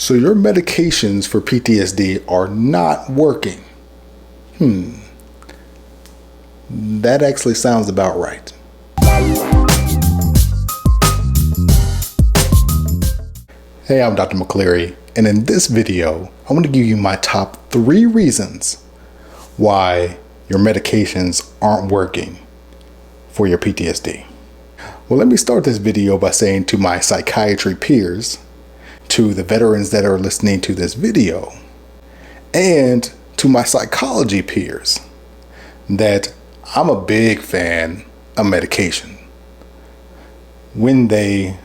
So your medications for PTSD are not working. That actually sounds about right. Hey, I'm Dr. McCleary, and in this video, I want to give you my top 3 reasons why your medications aren't working for your PTSD. Well, let me start this video by saying to my psychiatry peers, to the veterans that are listening to this video, and to my psychology peers, that I'm a big fan of medication when they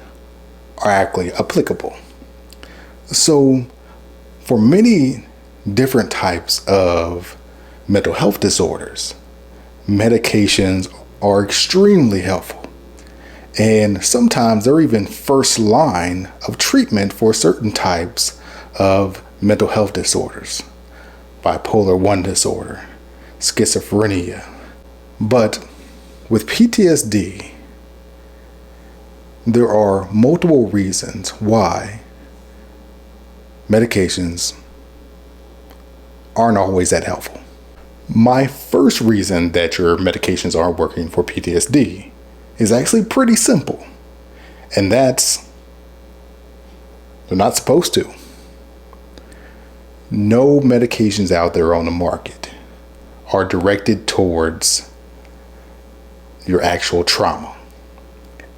are actually applicable. So for many different types of mental health disorders, medications are extremely helpful. And sometimes they're even first line of treatment for certain types of mental health disorders. Bipolar 1 disorder, schizophrenia. But with PTSD, there are multiple reasons why medications aren't always that helpful. My first reason that your medications aren't working for PTSD is actually pretty simple, and that's they're not supposed to. No medications out there on the market are directed towards your actual trauma,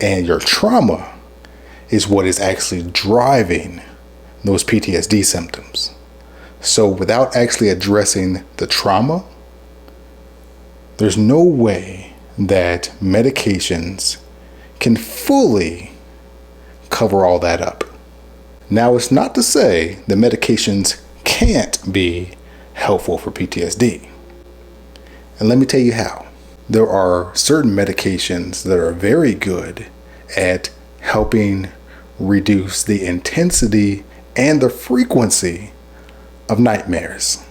and your trauma is what is actually driving those PTSD symptoms. So without actually addressing the trauma, there's no way that medications can fully cover all that up. Now, it's not to say that medications can't be helpful for PTSD. And let me tell you how. There are certain medications that are very good at helping reduce the intensity and the frequency of nightmares,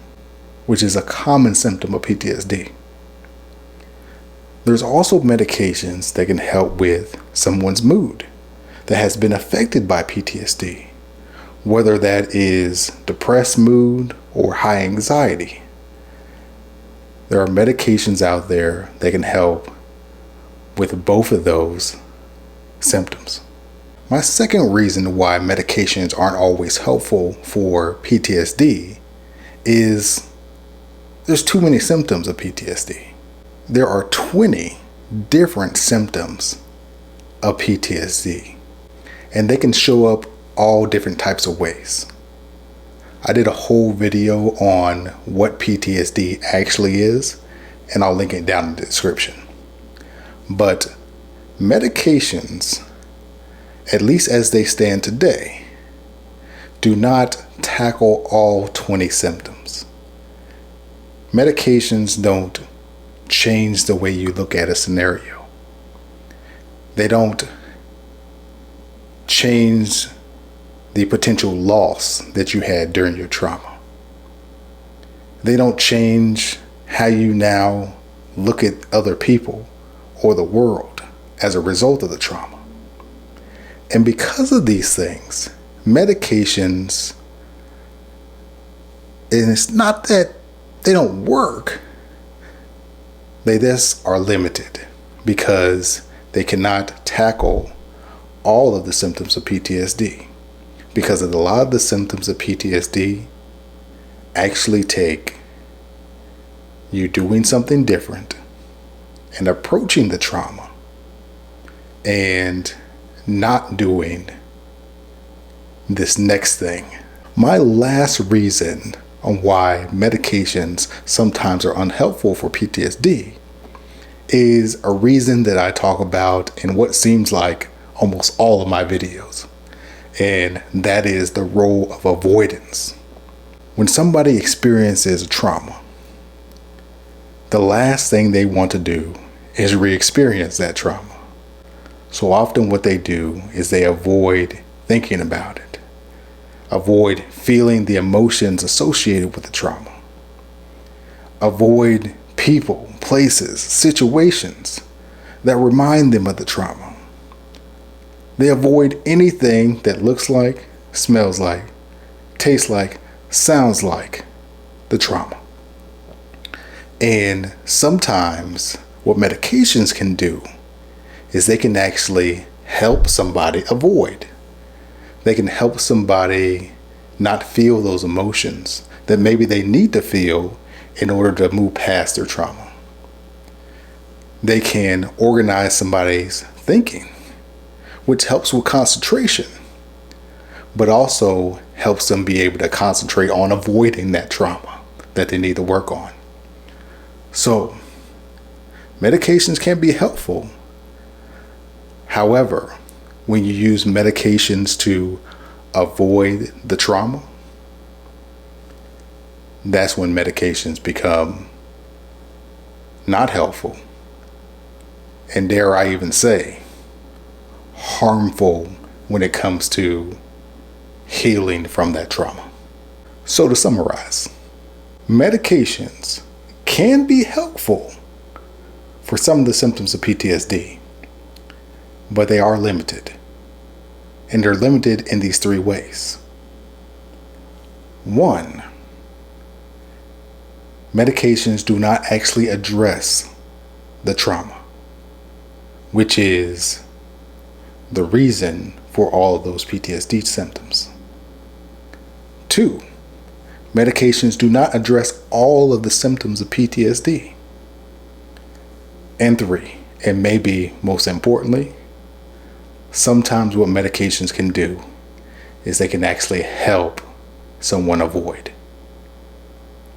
which is a common symptom of PTSD. There's also medications that can help with someone's mood that has been affected by PTSD, whether that is depressed mood or high anxiety. There are medications out there that can help with both of those symptoms. My second reason why medications aren't always helpful for PTSD is there's too many symptoms of PTSD. There are 20 different symptoms of PTSD, and they can show up all different types of ways. I did a whole video on what PTSD actually is, and I'll link it down in the description. But medications, at least as they stand today, do not tackle all 20 symptoms. Medications don't change the way you look at a scenario. They don't change the potential loss that you had during your trauma. They don't change how you now look at other people or the world as a result of the trauma. And because of these things, medications, and it's not that they don't work, they just are limited because they cannot tackle all of the symptoms of PTSD, because a lot of the symptoms of PTSD actually take you doing something different and approaching the trauma and not doing this next thing. My last reason on why medications sometimes are unhelpful for PTSD is a reason that I talk about in what seems like almost all of my videos, and that is the role of avoidance. When somebody experiences a trauma, the last thing they want to do is re-experience that trauma. So often what they do is they avoid thinking about it, avoid feeling the emotions associated with the trauma, avoid people, places, situations that remind them of the trauma. They avoid anything that looks like, smells like, tastes like, sounds like the trauma. And sometimes what medications can do is they can actually help somebody avoid. They can help somebody not feel those emotions that maybe they need to feel in order to move past their trauma. They can organize somebody's thinking, which helps with concentration, but also helps them be able to concentrate on avoiding that trauma that they need to work on. So, medications can be helpful. However, when you use medications to avoid the trauma, that's when medications become not helpful, and dare I even say, harmful when it comes to healing from that trauma. So to summarize, medications can be helpful for some of the symptoms of PTSD, but they are limited. And they're limited in these 3 ways. 1, medications do not actually address the trauma, which is the reason for all of those PTSD symptoms. 2, medications do not address all of the symptoms of PTSD. And 3, and maybe most importantly, sometimes what medications can do is they can actually help someone avoid.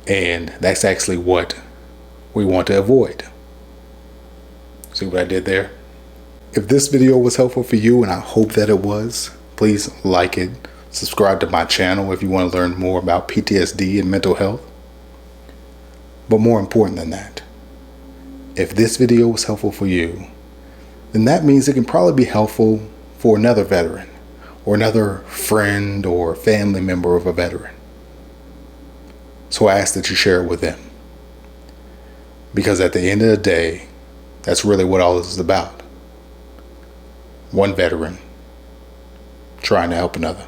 And that's actually what we want to avoid. See what I did there? If this video was helpful for you, and I hope that it was, please like it. Subscribe to my channel if you want to learn more about PTSD and mental health. But more important than that, if this video was helpful for you, then that means it can probably be helpful for another veteran or another friend or family member of a veteran. So I ask that you share it with them. Because at the end of the day, that's really what all this is about. One veteran trying to help another.